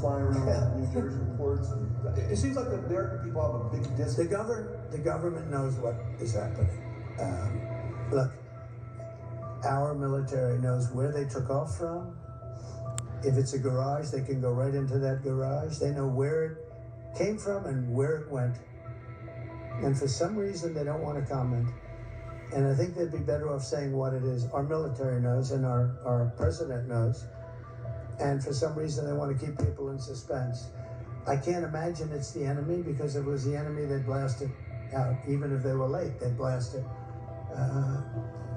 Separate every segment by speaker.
Speaker 1: flying around New Jersey ports. It seems like the American people have a big disconnect.
Speaker 2: The government knows what is happening. Look, our military knows where they took off from. If it's a garage, they can go right into that garage. They know where it came from and where it went. And for some reason, they don't want to comment. And I think they'd be better off saying what it is. Our military knows and our president knows. And for some reason, they want to keep people in suspense. I can't imagine it's the enemy, because if it was the enemy, they'd blast it out. Even if they were late, they'd blast it.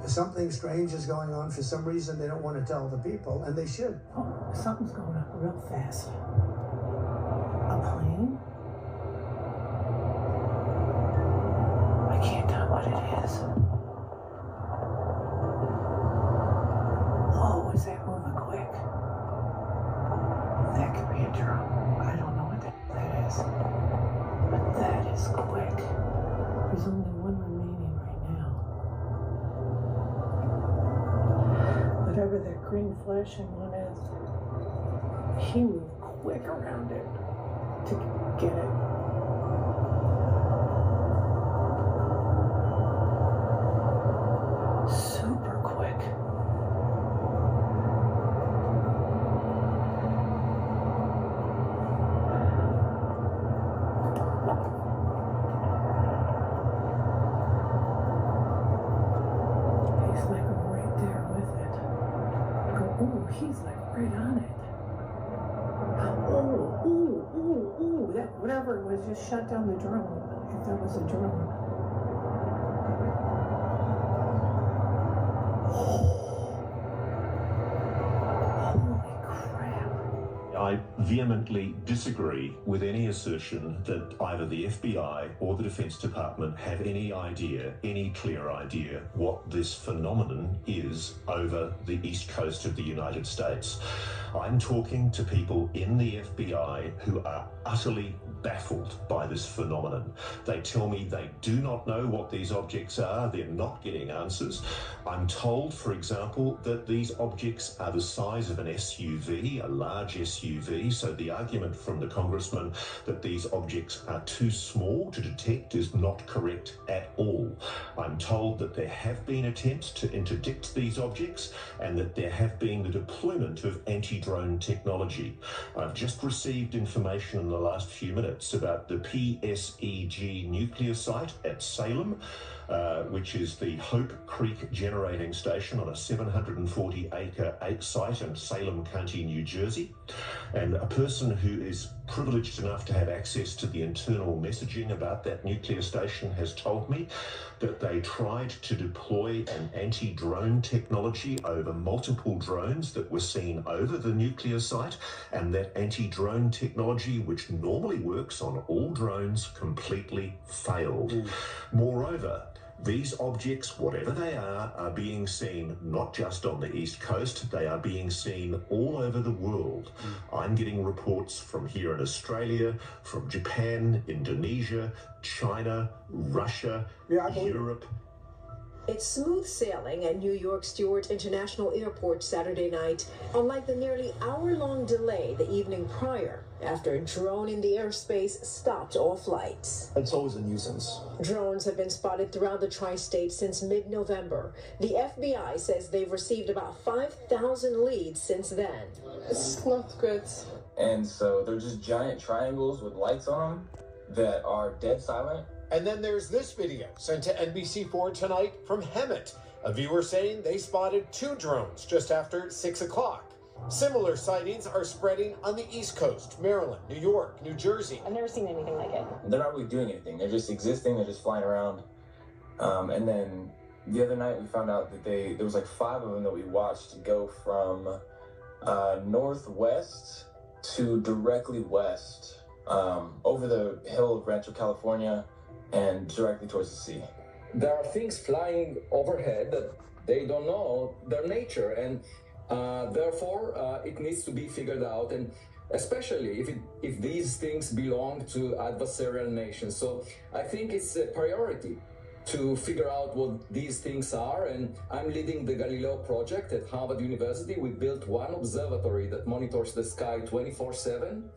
Speaker 2: Something strange is going on. For some reason, they don't want to tell the people, and they should.
Speaker 3: Oh, something's going up real fast. A plane? I can't tell what it is. Whoa, is that moving quick? That could be a drone. I don't know what that is. But that is quick. There's only one remaining right now. Whatever that green flashing one is, he moved quick around it to get it. Super quick. He's like right there with it. Oh, he's like right on it. Oh, ooh. That whatever it was just shut down the drone. If that was a drone.
Speaker 4: I vehemently disagree with any assertion that either the FBI or the Defense Department have any idea, any clear idea, what this phenomenon is over the east coast of the United States. I'm talking to people in the FBI who are utterly baffled by this phenomenon. They tell me they do not know what these objects are. They're not getting answers. I'm told, for example, that these objects are the size of an SUV, a large SUV. So the argument from the congressman that these objects are too small to detect is not correct at all. I'm told that there have been attempts to interdict these objects and that there have been the deployment of anti-drone technology. I've just received information in the last few minutes about the PSEG nuclear site at Salem, which is the Hope Creek Generating Station on a 740-acre site in Salem County, New Jersey. And a person who is privileged enough to have access to the internal messaging about that nuclear station has told me that they tried to deploy an anti-drone technology over multiple drones that were seen over the nuclear site, and that anti-drone technology, which normally works on all drones, completely failed. Moreover, these objects, whatever they are being seen not just on the East Coast, they are being seen all over the world. I'm getting reports from here in Australia, from Japan, Indonesia, China, Russia, Europe.
Speaker 5: It's smooth sailing at New York Stewart International Airport Saturday night, unlike the nearly hour-long delay the evening prior after a drone in the airspace stopped all flights.
Speaker 1: It's always a nuisance.
Speaker 5: Drones have been spotted throughout the tri-state since mid-November. The FBI says they've received about 5,000 leads since then.
Speaker 6: It's not good.
Speaker 7: And so they're just giant triangles with lights on them that are dead silent.
Speaker 8: And then there's this video sent to NBC4 tonight from Hemet, a viewer saying they spotted 2 drones just after 6 o'clock. Similar sightings are spreading on the East Coast, Maryland, New York, New Jersey.
Speaker 6: I've never seen anything like it.
Speaker 7: They're not really doing anything. They're just existing. They're just flying around. And then the other night we found out that there was like 5 of them that we watched go from northwest to directly west, over the hill of Rancho, California, and directly towards the sea.
Speaker 9: There are things flying overhead that they don't know their nature, and therefore it needs to be figured out, and especially if these things belong to adversarial nations. So I think it's a priority to figure out what these things are, and I'm leading the Galileo project at Harvard University. We built one observatory that monitors the sky 24/7.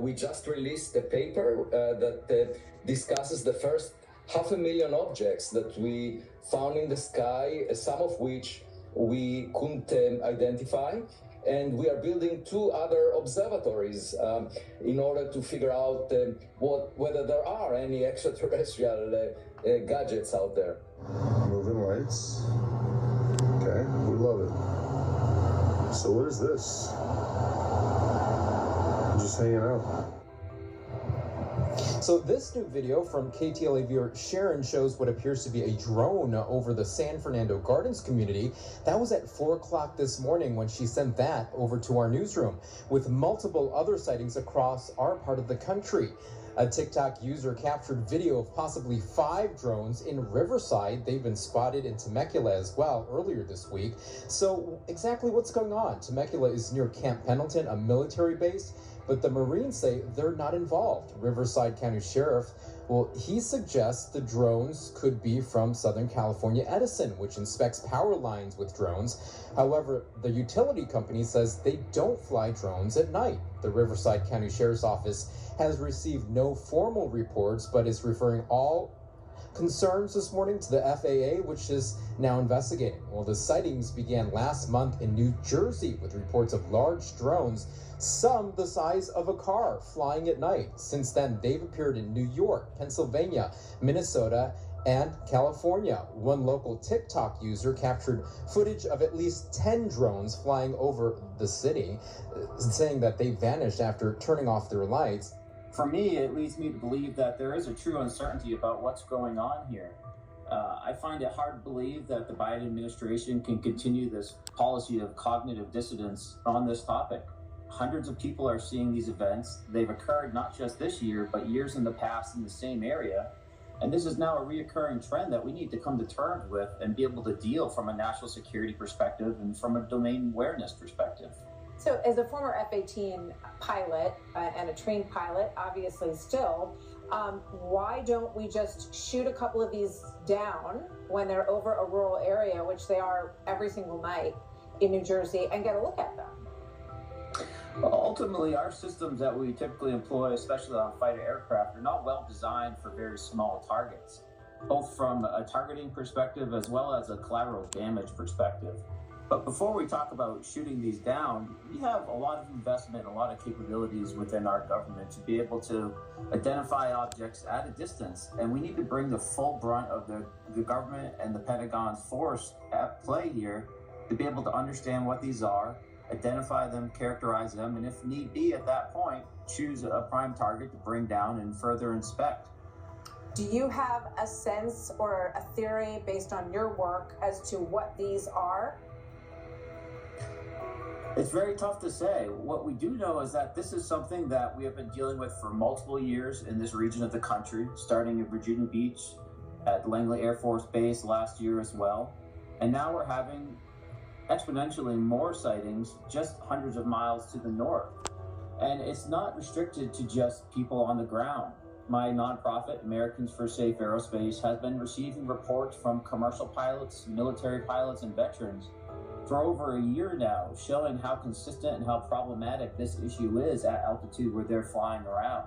Speaker 9: We just released a paper that discusses the first 500,000 objects that we found in the sky, some of which we couldn't identify. And we are building 2 other observatories in order to figure out whether there are any extraterrestrial gadgets out there.
Speaker 1: Moving lights. Okay, we love it. So what is this? Just hanging out.
Speaker 10: So this new video from KTLA viewer Sharon shows what appears to be a drone over the San Fernando Gardens community. That was at 4 o'clock this morning when she sent that over to our newsroom, with multiple other sightings across our part of the country. A TikTok user captured video of possibly 5 drones in Riverside. They've been spotted in Temecula as well earlier this week. So exactly what's going on? Temecula is near Camp Pendleton, a military base, but the Marines say they're not involved. Riverside County Sheriff, well, he suggests the drones could be from Southern California Edison, which inspects power lines with drones. However, the utility company says they don't fly drones at night. The Riverside County Sheriff's Office has received no formal reports, but is referring all concerns this morning to the FAA, which is now investigating. Well, the sightings began last month in New Jersey with reports of large drones, some the size of a car, flying at night. Since then, they've appeared in New York, Pennsylvania, Minnesota, and California. One local TikTok user captured footage of at least 10 drones flying over the city, saying that they vanished after turning off their lights.
Speaker 11: For me, it leads me to believe that there is a true uncertainty about what's going on here. I find it hard to believe that the Biden administration can continue this policy of cognitive dissonance on this topic. Hundreds of people are seeing these events. They've occurred not just this year, but years in the past in the same area. And this is now a reoccurring trend that we need to come to terms with and be able to deal from a national security perspective and from a domain awareness perspective.
Speaker 12: So as a former F-18 pilot and a trained pilot, obviously still, why don't we just shoot a couple of these down when they're over a rural area, which they are every single night in New Jersey, and get a look at them?
Speaker 11: Well, ultimately, our systems that we typically employ, especially on fighter aircraft, are not well designed for very small targets, both from a targeting perspective as well as a collateral damage perspective. But before we talk about shooting these down, we have a lot of investment, a lot of capabilities within our government to be able to identify objects at a distance. And we need to bring the full brunt of the government and the Pentagon's force at play here to be able to understand what these are, identify them, characterize them, and if need be at that point, choose a prime target to bring down and further inspect.
Speaker 12: Do you have a sense or a theory based on your work as to what these are?
Speaker 11: It's very tough to say. What we do know is that this is something that we have been dealing with for multiple years in this region of the country, starting at Virginia Beach, at Langley Air Force Base last year as well. And now we're having exponentially more sightings just hundreds of miles to the north. And it's not restricted to just people on the ground. My nonprofit, Americans for Safe Aerospace, has been receiving reports from commercial pilots, military pilots, and veterans for over a year now, showing how consistent and how problematic this issue is at altitude where they're flying around.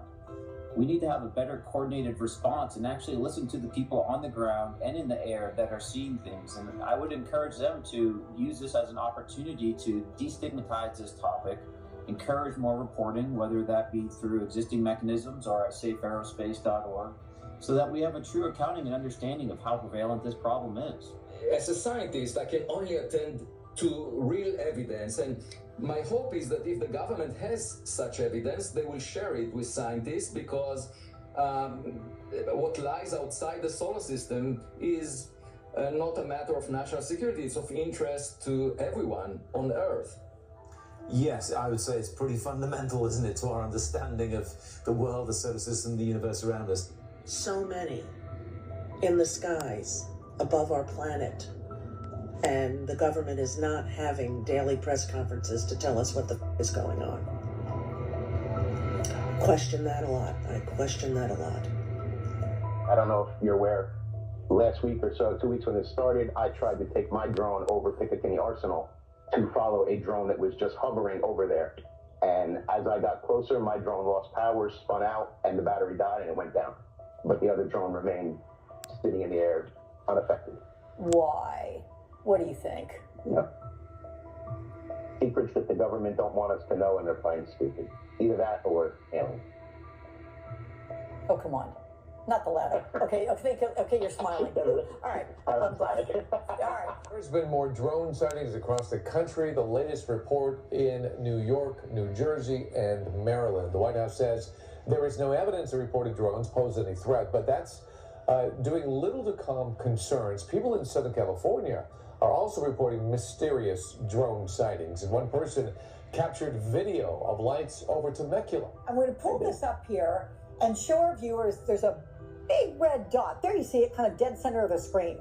Speaker 11: We need to have a better coordinated response and actually listen to the people on the ground and in the air that are seeing things. And I would encourage them to use this as an opportunity to destigmatize this topic, encourage more reporting, whether that be through existing mechanisms or at safeaerospace.org, so that we have a true accounting and understanding of how prevalent this problem is.
Speaker 9: As a scientist, I can only attend to real evidence, and my hope is that if the government has such evidence, they will share it with scientists, because what lies outside the solar system is not a matter of national security. It's of interest to everyone on Earth.
Speaker 13: Yes, I would say it's pretty fundamental, isn't it, to our understanding of the world, the solar system, the universe around us.
Speaker 14: So many in the skies above our planet, and the government is not having daily press conferences to tell us what the is going on. Question that a lot. I question that a lot.
Speaker 15: I don't know if you're aware, Last week or so, 2 weeks when this started, I tried to take my drone over Picatinny Arsenal to follow a drone that was just hovering over there. And as I got closer, my drone lost power, spun out, and the battery died, and it went down. But the other drone remained sitting in the air, unaffected.
Speaker 16: Why? What do you think?
Speaker 15: Yeah. Secrets that the government don't want us to know, and they're playing stupid. Either that or aliens.
Speaker 16: Oh, come on. Not the latter. Okay, you're smiling. All right. I'm glad. All right.
Speaker 17: There's been more drone sightings across the country. The latest report in New York, New Jersey, and Maryland. The White House says there is no evidence of reported drones pose any threat, but that's doing little to calm concerns. People in Southern California are also reporting mysterious drone sightings, and one person captured video of lights over Temecula.
Speaker 16: I'm going to pull this up here and show our viewers there's a big red dot. There you see it, kind of dead center of the screen.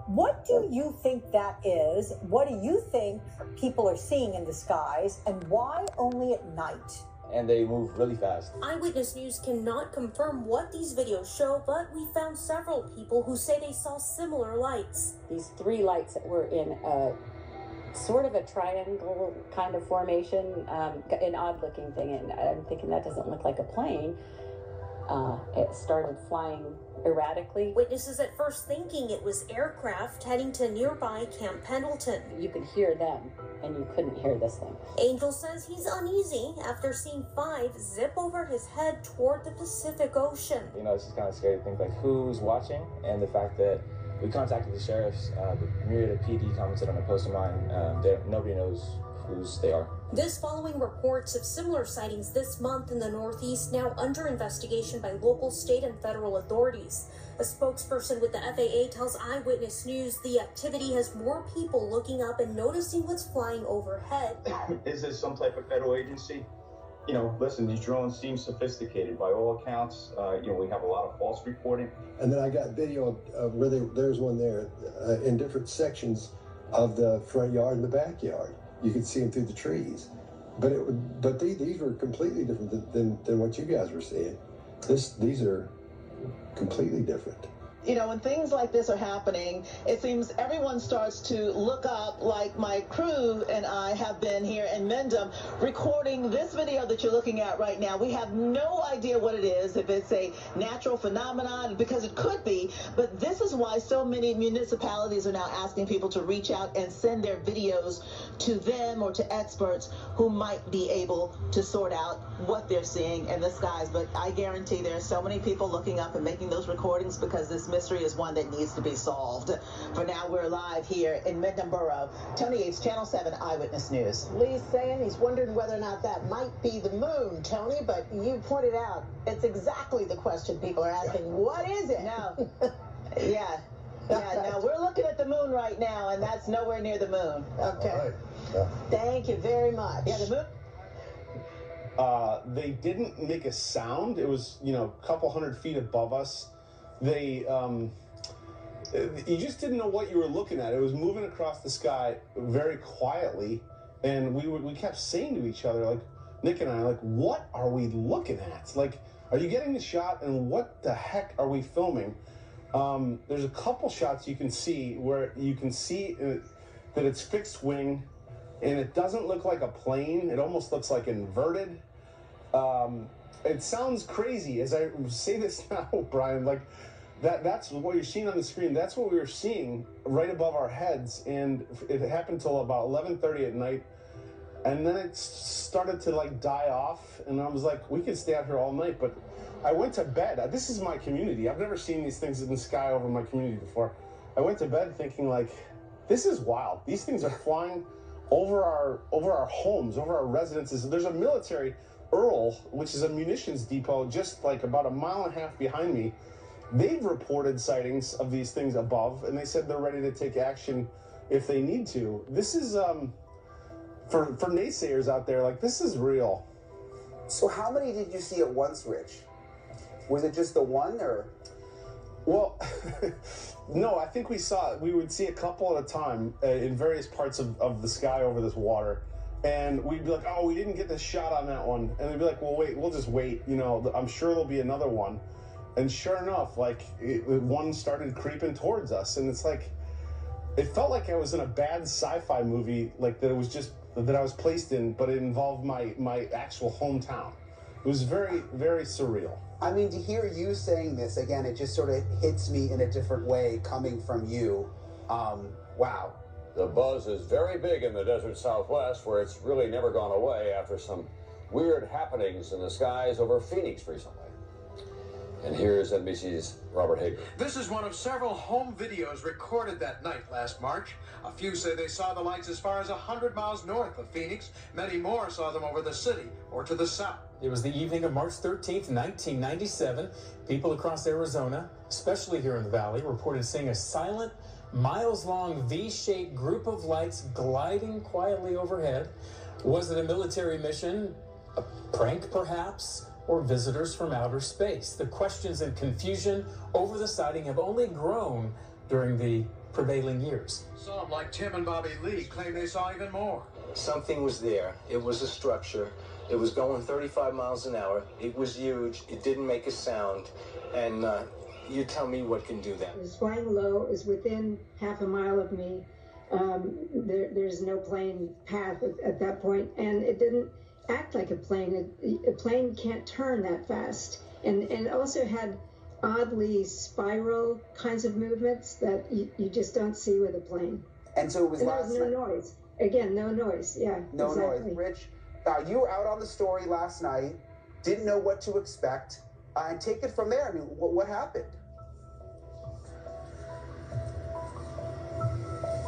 Speaker 16: What do you think that is? What do you think people are seeing in the skies, and why only at night?
Speaker 7: And they move really fast.
Speaker 18: Eyewitness News cannot confirm what these videos show, but we found several people who say they saw similar lights.
Speaker 19: These three lights that were in a sort of a triangle kind of formation, an odd looking thing, and I'm thinking that doesn't look like a plane. It started flying erratically.
Speaker 18: Witnesses at first thinking it was aircraft heading to nearby Camp Pendleton.
Speaker 19: You could hear them, and you couldn't hear this thing.
Speaker 18: Angel says he's uneasy after seeing 5 zip over his head toward the Pacific Ocean.
Speaker 7: You know, it's just kind of scary to think like who's watching, and the fact that we contacted the sheriffs, the Murrieta PD commented on a post of mine, nobody knows whose they are.
Speaker 18: This following reports of similar sightings this month in the Northeast, now under investigation by local, state, and federal authorities. A spokesperson with the FAA tells Eyewitness News the activity has more people looking up and noticing what's flying overhead.
Speaker 20: Is this some type of federal agency? You know, listen, these drones seem sophisticated by all accounts. You know, we have a lot of false reporting.
Speaker 21: And then I got video of where there's one there in different sections of the front yard and the backyard. You could see them through the trees, but these were completely different than what you guys were seeing. These are completely different.
Speaker 22: You know, when things like this are happening, it seems everyone starts to look up, like my crew and I have been here in Mendham recording this video that you're looking at right now. We have no idea what it is, if it's a natural phenomenon, because it could be, but this is why so many municipalities are now asking people to reach out and send their videos to them or to experts who might be able to sort out what they're seeing in the skies. But I guarantee there are so many people looking up and making those recordings because this mystery is one that needs to be solved. For now, we're live here in Mendham Borough. Tony Yates, Channel 7 Eyewitness News.
Speaker 23: Lee's saying he's wondering whether or not that might be the moon, Tony, but you pointed out it's exactly the question people are asking. What is it?
Speaker 22: No. Yeah. Now we're looking at the moon right now, and that's nowhere near the moon.
Speaker 23: Okay.
Speaker 21: All right. Yeah.
Speaker 23: Thank you very much.
Speaker 22: Yeah, the moon.
Speaker 24: They didn't make a sound. It was, you know, a couple hundred feet above us. They, you just didn't know what you were looking at. It was moving across the sky very quietly, and we kept saying to each other, like, Nick and I, like, what are we looking at? Like, are you getting the shot, and what the heck are we filming? There's a couple shots you can see where you can see that it's fixed wing, and it doesn't look like a plane. It almost looks like inverted. It sounds crazy as I say this now, Brian, like that's what you're seeing on the screen. That's what we were seeing right above our heads, and it happened till about 11:30 at night, and then it started to like die off, and I was like, we could stay out here all night, but I went to bed. This is my community. I've never seen these things in the sky over my community before. I went to bed thinking, like, this is wild. These things are flying over our homes, over our residences. There's a military Earl, which is a munitions depot just like about a mile and a half behind me. They've reported sightings of these things above, and they said they're ready to take action if they need to. This is for naysayers out there, like, this is real.
Speaker 25: So how many did you see at once, Rich? Was it just the one, or?
Speaker 24: Well, no, I think we would see a couple at a time in various parts of the sky over this water. And we'd be like, oh, we didn't get the shot on that one. And they'd be like, well, wait, we'll just wait. You know, I'm sure there'll be another one. And sure enough, like one started creeping towards us, and it's like it felt like I was in a bad sci-fi movie, like that it was just that I was placed in, but it involved my actual hometown. It was very, very surreal.
Speaker 25: I mean, to hear you saying this again, it just sort of hits me in a different way coming from you. Wow.
Speaker 2: The buzz is very big in the desert Southwest, where it's really never gone away after some weird happenings in the skies over Phoenix recently. And here's NBC's Robert Hager.
Speaker 3: This is one of several home videos recorded that night last March. A few say they saw the lights as far as 100 miles north of Phoenix. Many more saw them over the city or to the south.
Speaker 10: It was the evening of March 13th, 1997. People across Arizona, especially here in the valley, reported seeing a silent, miles-long V-shaped group of lights gliding quietly overhead. Was it a military mission? A prank, perhaps? Or visitors from outer space? The questions and confusion over the sighting have only grown during the prevailing years.
Speaker 3: Some, like Tim and Bobby Lee, claim they saw even more.
Speaker 4: Something was there. It was a structure. It was going 35 miles an hour. It was huge. It didn't make a sound. And you tell me what can do that.
Speaker 5: It was flying low. It was within half a mile of me. There's no plane path at that point, and it didn't act like a plane. A plane can't turn that fast, and it also had oddly spiral kinds of movements that you just don't see with a plane.
Speaker 25: And so it was last
Speaker 5: night. No noise. Again, no noise. Yeah.
Speaker 25: No
Speaker 5: exactly.
Speaker 25: noise. Rich, you were out on the story last night, didn't know what to expect, and take it from there. I mean, what happened?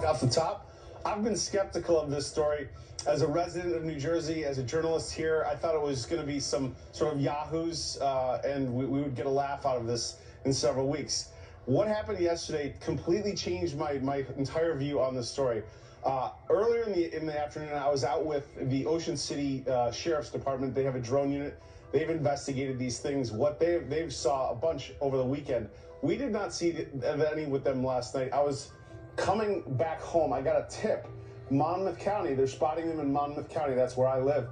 Speaker 24: Off the top, I've been skeptical of this story. As a resident of New Jersey, as a journalist here, I thought it was going to be some sort of yahoos, and we would get a laugh out of this in several weeks. What happened yesterday completely changed my entire view on this story. Earlier in the afternoon, I was out with the Ocean City Sheriff's Department. They have a drone unit. They've investigated these things. What they've saw a bunch over the weekend. We did not see any with them last night. I was coming back home. I got a tip. Monmouth County, they're spotting them in Monmouth County. That's where I live.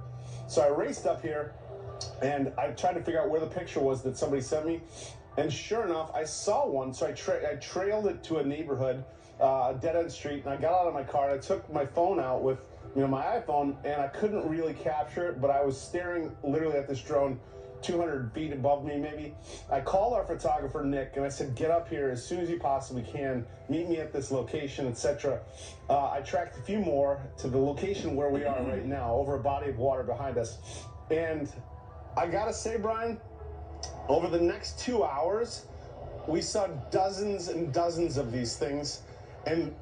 Speaker 24: So I raced up here, and I tried to figure out where the picture was that somebody sent me. And sure enough, I saw one. So I trailed it to a neighborhood, a dead-end street, and I got out of my car. And I took my phone out with my iPhone, and I couldn't really capture it, but I was staring literally at this drone 200 feet above me, maybe. I called our photographer, Nick, and I said, get up here as soon as you possibly can. Meet me at this location, etc. I tracked a few more to the location where we are right now, over a body of water behind us. And I gotta say, Brian, over the next 2 hours, we saw dozens and dozens of these things, and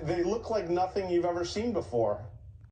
Speaker 24: they look like nothing you've ever seen before.